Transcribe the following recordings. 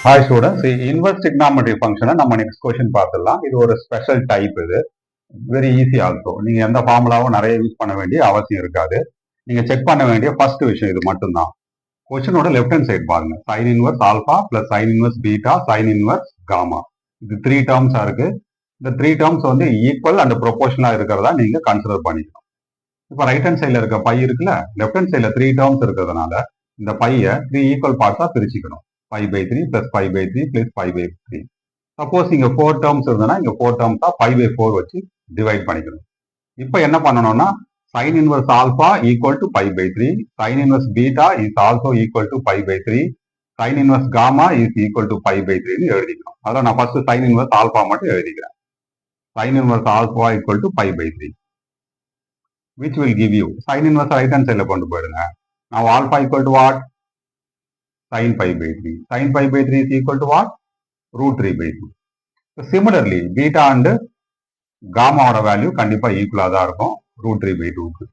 Hi students, inverse trigonometry function நம்ம next question பார்த்துடலாம். இது ஒரு ஸ்பெஷல் டைப். இது வெரி ஈஸி ஆல்சோ. நீங்க எந்த ஃபார்முலாவும் நிறைய யூஸ் பண்ண வேண்டிய அவசியம் இருக்காது. நீங்க செக் பண்ண வேண்டிய ஃபர்ஸ்ட் விஷயம் இது மட்டும்தான். கொஸ்டினோட லெஃப்ட் ஹேண்ட் சைடு பாருங்க. Sine inverse alpha plus sine inverse beta sine inverse gamma. இது 3 டேர்ம்ஸா இருக்கு. இந்த 3 டேர்ம்ஸ் வந்து ஈக்குவல் அண்ட் ப்ரொபோர்ஷனலா இருக்கிறதா நீங்க கன்சிடர் பண்ணிக்கணும். இப்போ ரைட் ஹேண்ட் சைடுல இருக்க பை இருக்குல்ல, லெஃப்ட் ஹேண்ட் சைடுல 3 டேர்ம்ஸ் இருக்கிறதுனால இந்த பையை 3 ஈக்குவல் பார்ட்ஸா பிரிச்சுக்கணும். 5/3 plus 5/3 plus 5/3. சப்போஸ் இங்க 4 டேர்ம்ஸ் இருந்ததுன்னா இங்க 4 டேர்ம்ஸ் தான் 5/4 வச்சு டிவைட் பண்ணிக்கணும். இப்போ என்ன பண்ணணும்னா sin inverse alpha equal to 5/3, sin inverse beta is also equal to 5/3, sin inverse gamma is equal to 5/3 ன்னு எழுதிக்கணும். அதான் நான் ஃபர்ஸ்ட் sin inverse alpha மட்டும் எழுதிக்கிறேன். sin inverse alpha equal to 5/3, which will give you sin inverse right hand side கொண்டு போயிடுங்க. Now alpha equal to what? Sin 5/3. Sin 5/3 is equal to what? Root 3/2. So similarly, beta and gamma ஓட value கண்டிப்பா ஈக்குவலா தான் இருக்கும் root 3/2க்கு.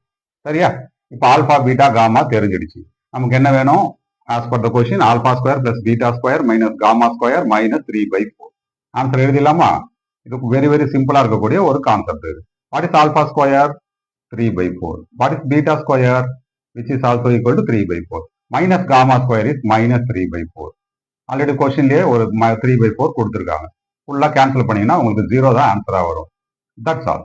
சரியா? இப்போ alpha beta gamma தெரிஞ்சிடுச்சு. நமக்கு என்ன வேணும்? As per the question alpha square plus beta square minus gamma square minus 3/4. Answer எழுதிடலாமா? இது வெரி வெரி சிம்பிளா இருக்கக்கூடிய ஒரு கான்செப்ட் இது. What is alpha square? 3/4. What is beta square? Which is also equal to 3/4. Minus gamma square is minus 3/4. Already கொஸ்டின்லேயே ஒரு 3/4 கொடுத்துருக்காங்க. ஃபுல்லாக கேன்சல் பண்ணீங்கன்னா உங்களுக்கு 0 தான் ஆன்சராக வரும். That's all.